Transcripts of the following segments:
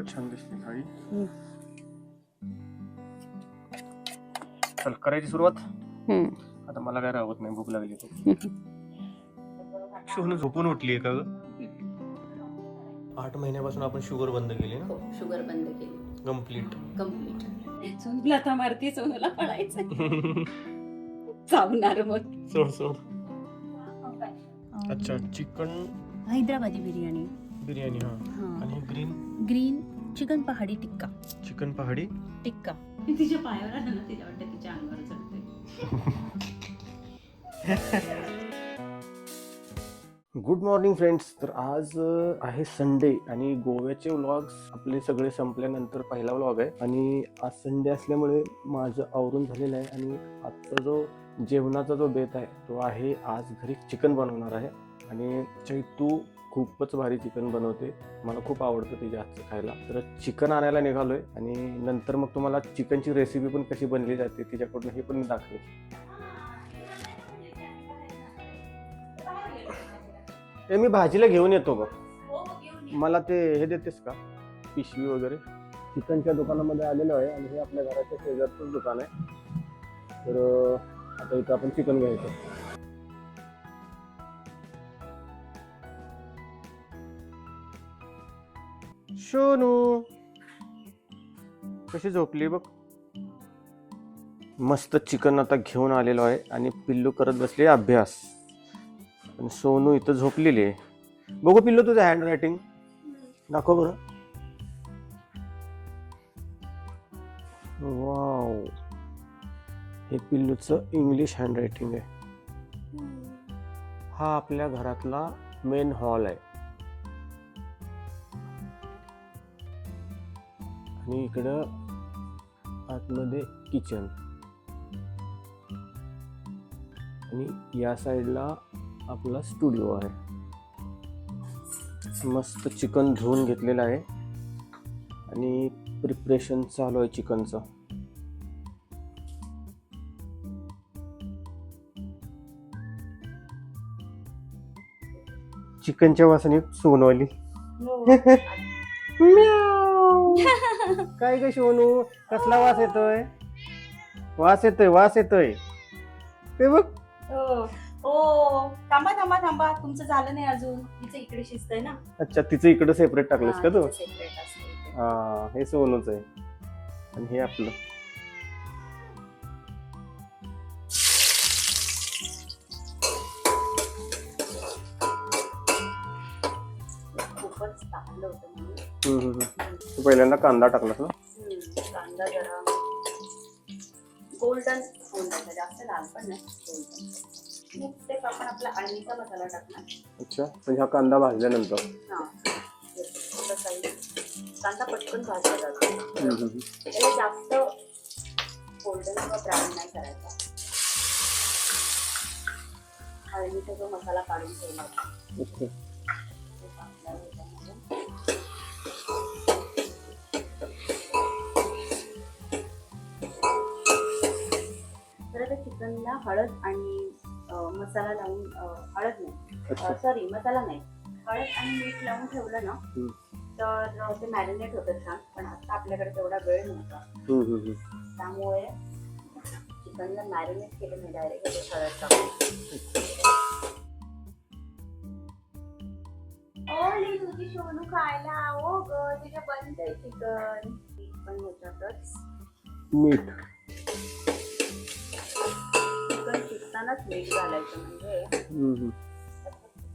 खूपच छान दिसते थाळी. चल करायची सुरुवात. आता मला काय राहत नाही, भूक लागली खूप. शोनू झोपून उठली का ग? 8 महिन्यापासून आपण शुगर बंद केली ना? हो, शुगर बंद केली. कम्प्लीट. सोनूला आता मारती, सोनूला पळायचं. चावणार मग. सोड. अच्छा, चिकन हैदराबादी बिर्याणी. बिर्याणी. हा. आणि ग्रीन चिकन पहाडी टिक्का. चिकन पहाडी टिक्का. तिच्या पायावर आलं ना, तिला वाटतं तिच्या अंगावर चढते. Good morning friends. तर आज आहे संडे आणि गोव्याचे व्लॉग्स आपले सगळे संपल्यानंतर पहिला व्लॉग आहे. आणि आज संडे असल्यामुळे माझं आवरून झालेलं आहे. आणि आजचा जो जेवणाचा जो बेत आहे तो आहे, आज घरी चिकन बनवणार आहे. आणि चैतू खूपच भारी चिकन बनवते, मला खूप आवडतं तिच्या हातचं खायला. तर चिकन आणायला निघालोय आणि नंतर मग तुम्हाला चिकनची रेसिपी पण कशी बनली जाते तिच्याकडून हे पण मी दाखवेल. ते मी भाजीला घेऊन येतो बघ. मला ते हे देतेस का, पिशवी वगैरे? चिकनच्या दुकानामध्ये आलेलो आहे आणि हे आपल्या घराच्या शेजारचंच दुकान आहे. तर आता इथं आपण चिकन घ्यायचं. शोनू कशी झोपली बघ. मस्त चिकन आता घेऊन आलेलो आहे आणि पिल्लू करत बसले अभ्यास. आणि सोनू इथं झोपलेली आहे. बघू पिल्लू तुझं हँड रायटिंग दाखव बरं. वाव, हे पिल्लूचं इंग्लिश हँड रायटिंग आहे. हा आपल्या घरातला मेन हॉल आहे आणि इकडं आतमध्ये किचन आणि या साईडला आपला स्टुडिओ आहे. मस्त चिकन धुवून घेतलेलं आहे आणि प्रिपरेशन चालू आहे चिकनचं. चिकनच्या वासाने सोनवली. काय ग सोनू, कसला वास येतोय? वास येतोय ते बघ. हो, थांबा, तुमचं झालं नाही अजून. तिचं इकडे शिजतंय ना. अच्छा, तिचं इकडे सेपरेट टाकलंस का तू? सेपरेट असते. हा, हे सोनूच आहे आणि हे आपलं. खूपच तापलं होतं म्हणून. तू पहिल्यांदा कांदा टाकलास ना? कांदा जरा गोल्डन होऊन जातं, जास्त लाल पण नाही, गोल्डन. मग ते आपण आपला अळणीचा मसाला टाकणार. अच्छा, म्हणजे हा कांदा भाजल्यानंतर. हा, कांदा पटकन भाजला जातो. त्याला जास्त गोल्डन किंवा ब्राऊन नाही करायचा. अळणीचा जो मसाला काढून ठेवला होता. तर आता चिकनला हळद आणि मसाला लावून, मसाला नाही, हळद आणि मीठ लावून ठेवलं ना तर ते मॅरिनेट होतं छान. पण आता आपल्याकडे तेवढा वेळ नव्हता, त्यामुळे चिकनला मॅरिनेट केलं नाही, डायरेक्ट हळद टाकून. ओली तुझी सोनू खायला, ओ ग तुझ्या बनत आहे चिकन. पण ह्याच्यातच मीठ, चिकन शिजतानाच मीठ घालायचं, म्हणजे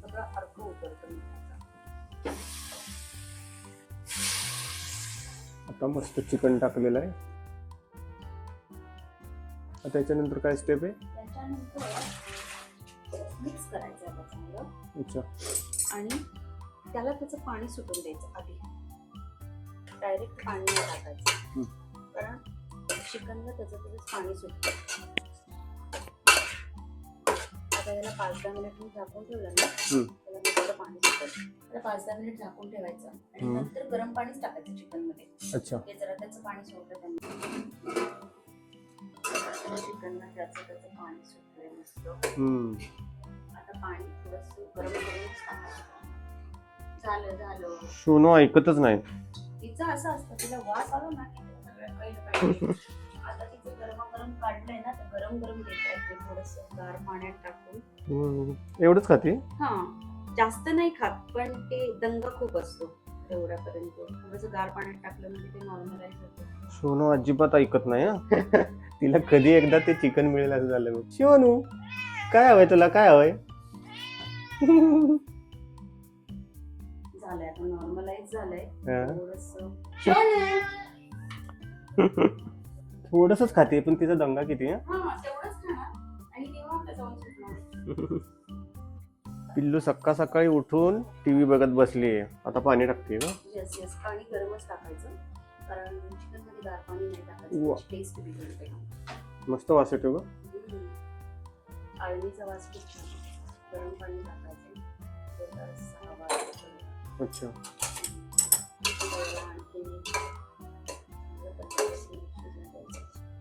सगळं अर्क उतरतं मिठाचा. आता मस्त चिकन टाकलेलं आहे. आता त्याच्यानंतर काय स्टेप आहे? त्याच्यानंतर मिक्स करायचं आहे चांगलं. अच्छा, आणि त्याला त्याचं पाणी सुटून द्यायचं आधी. डायरेक्ट पाणी नाही टाकायचं, कारण चिकनला त्याचं पाणी सुटतं. आता याला 5-10 मिनिट मी झाकून ठेवलं ना, त्याला थोडं पाणी सुटेल. त्याला 5-10 मिनिट झाकून ठेवायचं आणि नंतर गरम पाणीच टाकायचं चिकन मध्ये. अच्छा, ते जरा त्याचं पाणी सोडलं त्यांनी. चिकनला त्याचं पाणी सुटलंय मस्त. आता पाणी थोडंसं गरम करूनच टाकायचं. झालं. सोनू ऐकतच नाही. तिचं तिचं असं असतं, तिला वास आलो ना की ते सगळं कळलं पाहिजे. आता तिचं गरमागरम काढलंय ना, तर गरम गरम देत आहे थोडस गार पाण्यात टाकून. एवढंच खाते? हा, जास्त नाही खात, पण ते दंग खूप असतो तेवढ्यापर्यंत. थोडस गार पाण्यात टाकलं म्हणजे ते नॉर्मलाइज होतं. सोनू अजिबात ऐकत नाही हा. तिला कधी एकदा ते चिकन मिळेल असं झालं बघ. सोनू काय हवंय तुला, काय हवंय? झालंय आता, नॉर्मलाइज झालंय हा. थोडंसं. थोडसच खाते, पण तिचा दंगा किती हा. हा, तेवढंच खाणार आणि तेव्हा आपल्या जाऊन सुटणार. पिल्लू सकाळ सकाळी उठून टीव्ही बघत बसली. आता पाणी टाकते का? येस येस, पाणी गरमच टाकायचं, कारण चिकन मध्ये गार पाणी नाही वा. टाकायचं, टेस्ट बिघडते. मस्त वास येतो का? आळणीचा वास खूप छान. गरम पाणी टाकायचं, त्याचा रस्सा हवा आहे. अच्छा.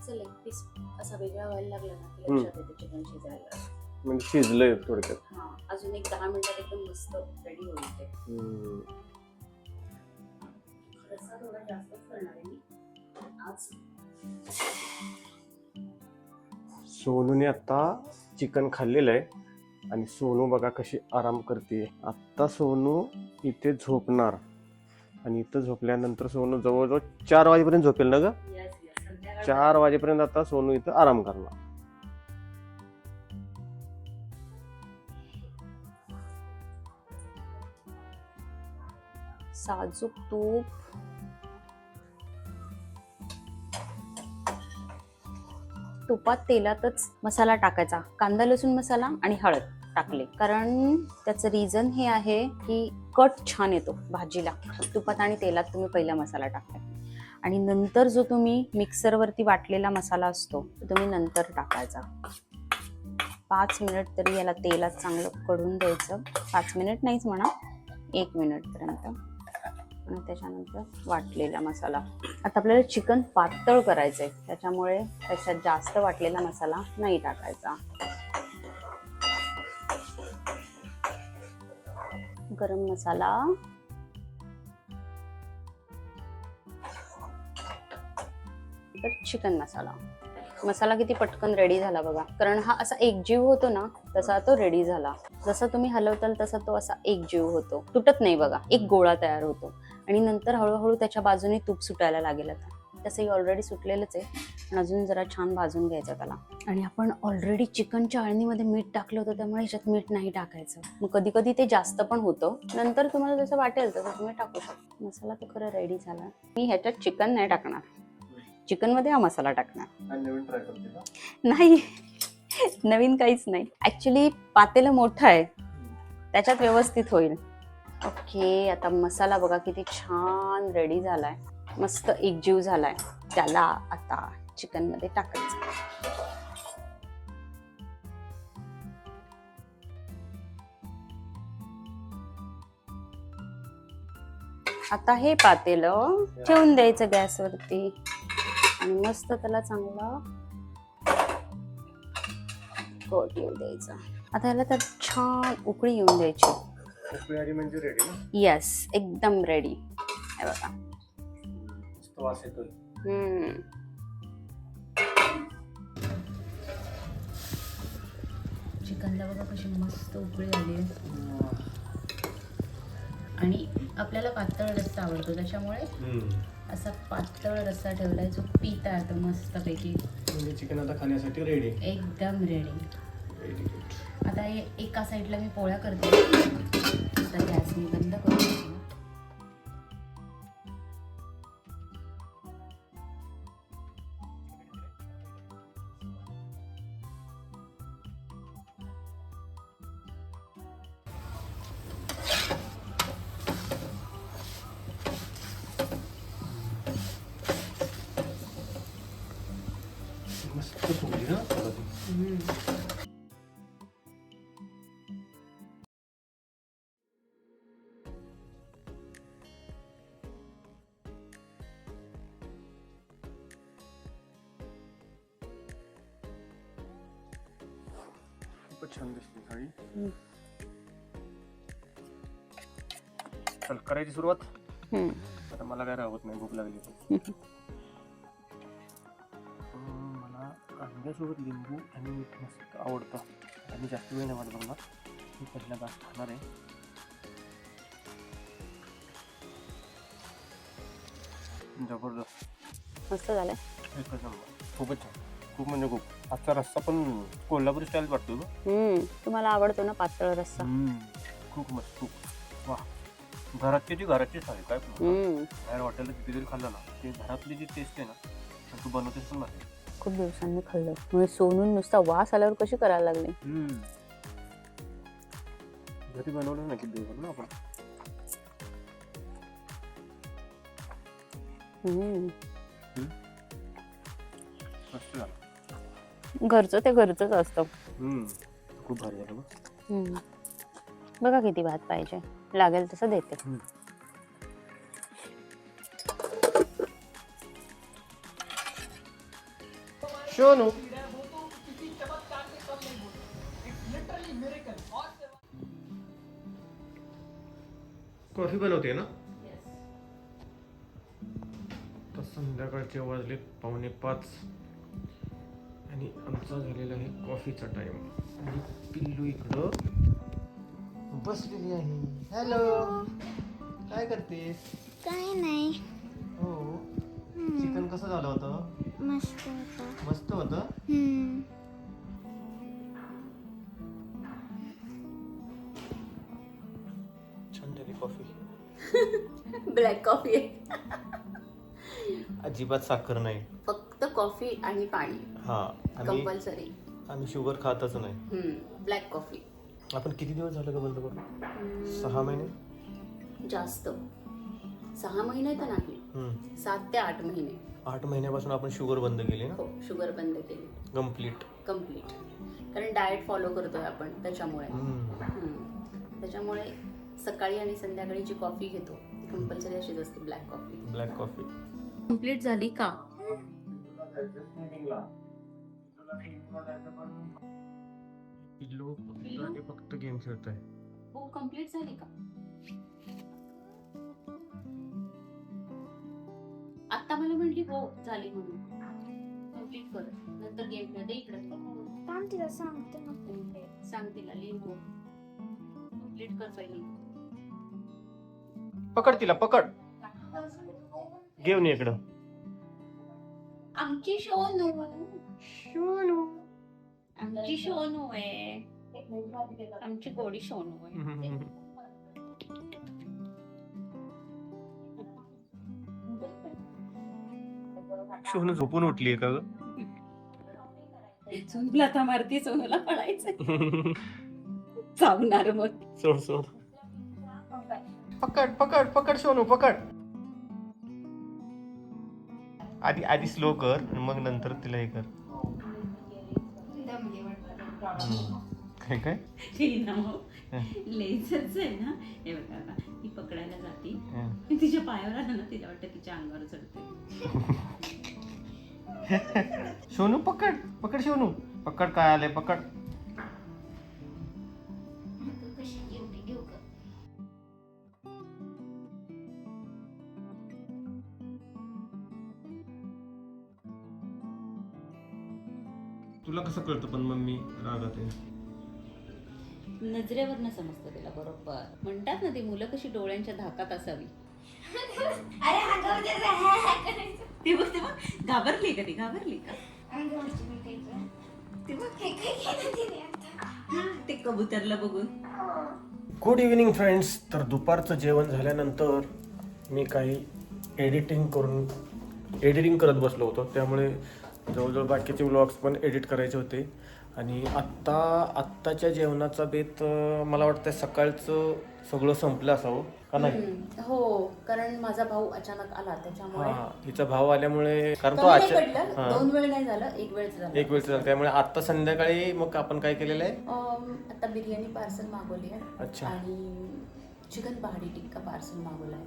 लेग पीस असा वेगळा व्हायला लागला ना की लक्षात येते चिकन शिजायला. म्हणजे शिजलंय थोडक्यात. हा, अजून एक 10 मिनिटात एकदम मस्त रेडी होईल ते. रस्सा थोडा जास्तच करणार आहे मी आज. सोनूने आता चिकन खाल्लेलं आहे आणि सोनू बघा कशी आराम करते. आता सोनू इथे झोपणार आणि इथं झोपल्यानंतर सोनू जवळजवळ 4 वाजेपर्यंत झोपेल ना ग? 4 वाजेपर्यंत आता सोनू इथं आराम करणार. साजूक तूप, तुपात तेलातच मसाला टाकायचा. कांदा लसूण मसाला आणि हळद टाकले, कारण त्याचं रिझन हे आहे की कट छान येतो भाजीला. तुपात आणि तेलात तुम्ही पहिला मसाला टाकता आणि नंतर जो तुम्ही मिक्सरवरती वाटलेला मसाला असतो तो तुम्ही नंतर टाकायचा. 5 मिनिट तरी याला तेलात चांगलं कढून द्यायचं. 5 मिनिट नाहीच म्हणा, 1 मिनिट पर्यंत. आणि त्याच्यानंतर वाटलेला मसाला. आता आपल्याला चिकन पातळ करायचंय, त्याच्यामुळे त्याच्यात जास्त वाटलेला मसाला नाही टाकायचा. गरम मसाला, चिकन मसाला. मसाला किती पटकन रेडी झाला बघा, कारण हा असा एकजीव होतो ना तसा तो रेडी झाला. जसा तुम्ही हलवताल तसा तो असा एकजीव होतो, तुटत नाही बघा, एक गोळा तयार होतो. आणि नंतर हळूहळू त्याच्या बाजूने तूप सुटायला लागेल. आता तसंही ऑलरेडी सुटलेलंच आहे, पण अजून जरा छान भाजून घ्यायचं त्याला. आणि आपण ऑलरेडी चिकनच्या अळणीमध्ये मीठ टाकलं होतं, त्यामुळे ह्याच्यात मीठ नाही टाकायचं. मग कधी कधी ते जास्त पण होतं, नंतर तुम्हाला जसं वाटेल तसं तुम्ही टाकू शकता. मसाला तर खरं रेडी झाला. मी ह्याच्यात चिकन नाही टाकणार, चिकन मध्ये हा मसाला टाकणार. नवीन ट्राय करते का? नाही, नवीन काहीच नाही. ऍक्च्युली पातेलं मोठं आहे, त्याच्यात व्यवस्थित होईल. ओके, आता मसाला बघा किती छान रेडी झालाय, मस्त एकजीव झालाय. त्याला आता चिकन मध्ये टाकायचं. आता हे पातेलं ठेवून द्यायचं गॅसवरती आणि मस्त त्याला चांगला कोट येऊ द्यायचा. आता याला तर छान उकळी येऊन द्यायची. उकळी आली म्हणजे रेडी ना? येस, एकदम रेडी. हे बघा, मस्त वास येतोय. चिकनला बघा कशी मस्त उकळी आली आहे. आणि आपल्याला पातळ रस्सा आवडतो, त्याच्यामुळे असा पातळ रस्सा ठेवलाय जो पिता येतो मस्तपैकी. म्हणजे चिकन आता खाण्यासाठी रेडी, एकदम रेडी. रेडी. आता हे एका साईडला मी पोळ्या करते. आता गॅस मी बंद करते. मस्त फुगली ना. खूपच छान दिसते साडी. चल करायची सुरुवात. आता मला काय राहत नाही, भूक लागली तर. मला कांद्यासोबत लिंबू आणि मीठ मस्त आवडतं. आणि जास्त वेळ नाही वाट बघणार, मी पहिला घास खाणार आहे. जबरदस्त, मस्त झालंय. एकच नंबर, खूपच छान, खूप म्हणजे खूप. आजचा रस्सा पण कोल्हापुरी स्टाईल वाटतो ना. तुम्हाला आवडतो ना पातळ रस्सा? खूप मस्त, खूप वा. घराची थाळी काय पण. बाहेर हॉटेलला किती जरी खाल्लं ना, ते घरातली जी टेस्ट आहे ना, तू बनवतेस पण नाही. खूप दिवसांनी खाल्लं म्हणजे सोनून नुसता वास आल्यावर कशी करायला लागली. घरी बनवलं ना किती दिवस ना आपण. मस्त झालं. घरचं ते घरचंच असतं. खूप भारी झालं बघ. बघा किती भात पाहिजे, लागेल तसं देते. शोनू कॉफी बनवते ना. तर संध्याकाळचे वाजले 4:45 आणि आमचा झालेला आहे कॉफीचा टाइम. आणि पिल्लू इकडं बसलेली आहे. हॅलो, काय करतेस? काय नाही. हो, चिकन कसं झालं होतं? मस्त होता. मस्त होतं. छान झाली कॉफी. ब्लॅक कॉफी आहे, अजिबात साखर नाही, फक्त कॉफी आणि पाणी. हा, कंपल्सरी. आम्ही शुगर खातच नाही. Black coffee. आपण किती दिवस झालं का बंद करून? 6 महिने. जास्त, 6 महिने तर नाही, 7 ते 8 महिने. 8 महिन्यापासून आपण शुगर बंद केली ना. हो, शुगर बंद केली कम्प्लीट. कारण डाएट फॉलो करतोय आपण, त्याच्यामुळे. त्याच्यामुळे सकाळी आणि संध्याकाळी जी कॉफी घेतो ती कंपल्सरी अशीच असते, ब्लॅक कॉफी. कंप्लीट झाली का? पिल्लू फक्त गेम खेळत आहे. हो, कंप्लीट झाली का? आता मला म्हटली हो झाली म्हणून. कंप्लीट कर, नंतर गेम खेळते. इकडे थांब, तिला सांगते मग. सांग तिला, लिह हो. कंप्लीट कर पहिली. पकड तिला, पकड. घेऊन इकडं. आमची शोनू आमची शोनू आहे, आमची गोडी शोनू आहे. सोनू झोपून उठलीये का ग? सोनूला आता मारती, सोनूला पळायचं. चावणार मग. सोड. पकड सोनू, पकड. आधी स्लो कर, मग नंतर तिला हे कर. काय लेझच आहे ना. हे बघा आता ती पकडायला जाती, तिच्या पायावर आलं ना, तिला वाटतं तिच्या अंगावर चढते. सोनू पकड सोनू, पकड. काय आलंय, पकड. तुला कसं कळतं पण मम्मी रागात आहे? नजरेवरनं समजतं तिला बरोबर. म्हणतात ना, ती मुलं कशी डोळ्यांच्या धाकात असावी. ते बघ, घाबरली का? ती घाबरली का? ते कबुतरला बघून. Good evening friends. तर दुपारचं जेवण झाल्यानंतर मी काही एडिटिंग करत बसलो होतो, त्यामुळे जवळजवळ बाकीचे व्लॉग्स पण एडिट करायचे होते. आणि आत्ताच्या जेवणाचा बेत मला वाटतं सकाळचं सगळं संपलं असावं का नाही? हो, कारण माझा भाऊ अचानक आला, त्याच्यामुळे. तिचा भाव आल्यामुळे, कारण तो 2 वेळ नाही झालं, एक वेळ झालं. त्यामुळे आता संध्याकाळी मग आपण काय केलेलं आहे? आता बिर्याणी पार्सल मागवली आहे. अच्छा. आणि चिकन पहाडी टिक्का पार्सल मागवला आहे,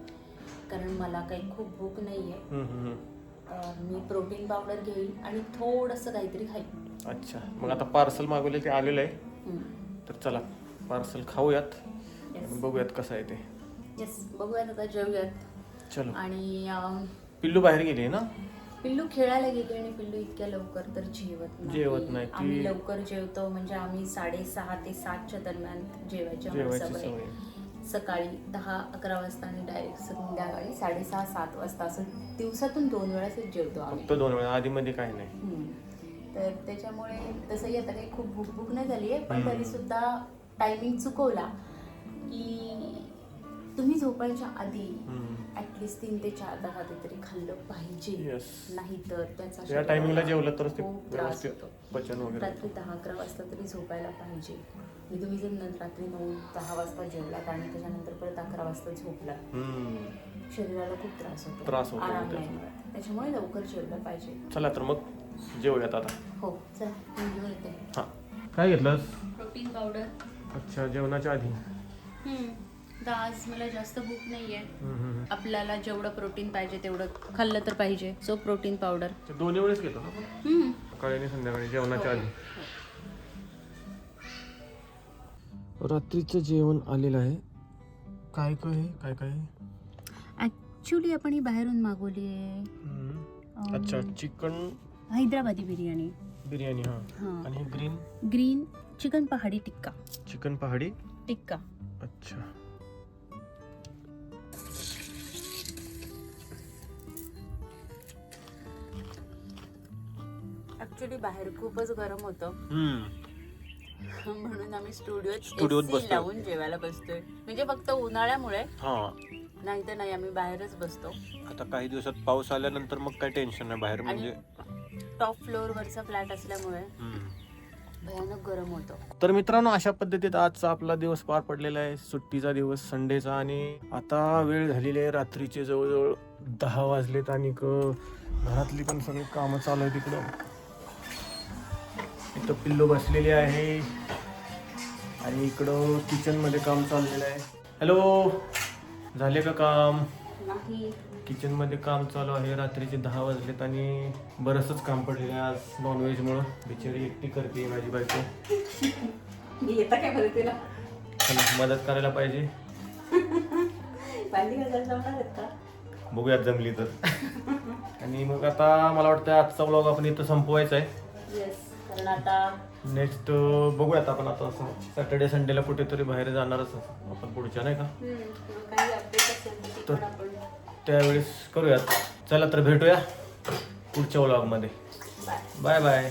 कारण मला काही खूप भूक नाहीये. मी प्रोटीन पावडर घेईन आणि थोडंसं काहीतरी खाईन. अच्छा, मग आता पार्सल मागवले ते आलेलं आहे. तर चला पार्सल खाऊयात आणि बघूयात कसं आहे ते. येस, बघूयात आता, जेवूयात. चलो. आणि पिल्लू बाहेर गेली ना. पिल्लू खेळायला गेली आणि पिल्लू इतक्या लवकर तर जेवत नाही. आम्ही लवकर जेवतो म्हणजे आम्ही 6:30 ते 7च्या दरम्यान जेवायची सवय. सकाळी 10-11 वाजता आणि डायरेक्ट संध्याकाळी 6:30-7 वाजता असं दिवसातून 2 वेळाच जेवतो आम्ही. फक्त 2 वेळा, आधी मध्ये काही नाही. तर त्याच्यामुळे तसंही आता काही खूप भूक नाही झाली आहे, पण तरी सुद्धा टायमिंग चुकवला की तुम्ही झोपायच्या आधी ऍटलिस्ट 3 ते 4 तास आधी तरी खाल्लं पाहिजे. नाही तर त्याचा या टायमिंगला जेवलं तर खूप त्रास होतो. पचन वगैरे. रात्री 10-11 वाजता तरी झोपायला पाहिजे. आणि तुम्ही जर रात्री 9-10 वाजता जेवलात आणि त्याच्यानंतर परत 11 वाजता झोपलात, शरीराला खूप त्रास होतो. आराम नाही मिळत. त्याच्यामुळे लवकर जेवलं पाहिजे. चला तर मग जेवूयात आता. हो चला मी घेऊन येते. हा, काय घेतलंस? Protein powder. अच्छा, जेवणाच्या आधी. तर आज मला जास्त भूक नाहीये. आपल्याला जेवढं प्रोटीन पाहिजे तेवढं खाल्लं तर पाहिजे. सो प्रोटीन पावडर दोन्ही वेळेस घेतो ना, सकाळी आणि संध्याकाळी जेवणाच्या आधी. रात्रीचं जेवण आलेलं आहे. काय काय ऍक्च्युली आपण ही बाहेरून मागवली आहे. अच्छा, चिकन हैदराबादी बिर्याणी. हा. आणि ग्रीन चिकन पहाडी टिक्का. चिकन पहाडी टिक्का. अच्छा. ऍक्च्युली बाहेर खूपच गरम होतं म्हणून आम्ही स्टुडिओत AC लावून जेवायला बसतोय. म्हणजे फक्त उन्हाळ्यामुळे, नाही तर नाही आम्ही बाहेरच बसतो. आता काही दिवसात पाऊस आल्यानंतर मग काय टेन्शन नाही बाहेर. म्हणजे टॉप फ्लोअर वरचा फ्लॅट असल्यामुळे भयानक गरम होतं. तर मित्रांनो, अशा पद्धतीत आजचा आपला दिवस पार पडलेला आहे. सुट्टीचा दिवस, संडेचा. आणि आता वेळ झालेली आहे रात्रीचे जवळजवळ 10 वाजलेत आणि घरातली पण सगळी कामं चालू आहे. तिकडं इथं पिल्लू बसलेली आहे आणि इकडं किचन मध्ये काम चाललेलं आहे. हॅलो, झाले का काम? नाही, किचन मध्ये काम चालू आहे. रात्रीचे 10 वाजलेत आणि बरंचसच काम पडलेलं आहे आज नॉनव्हेज मुळे. बिचारी एकटी करते माझी बायको. काय मदतीला मदत करायला पाहिजे. बघूयात जमली तर. आणि मग आता मला वाटतं आजचा व्लॉग आपण इथं संपवायचा आहे. कारण आता नेक्स्ट बघूयात आपण. आता सॅटर्डे संडेला कुठेतरी बाहेर जाणारच आपण पुढच्या, नाही का? काही अपडेट असेल तर आपण त्यावेळेस करूयात. चला तर भेटूया पुढच्या व्लॉगमध्ये. Bye bye.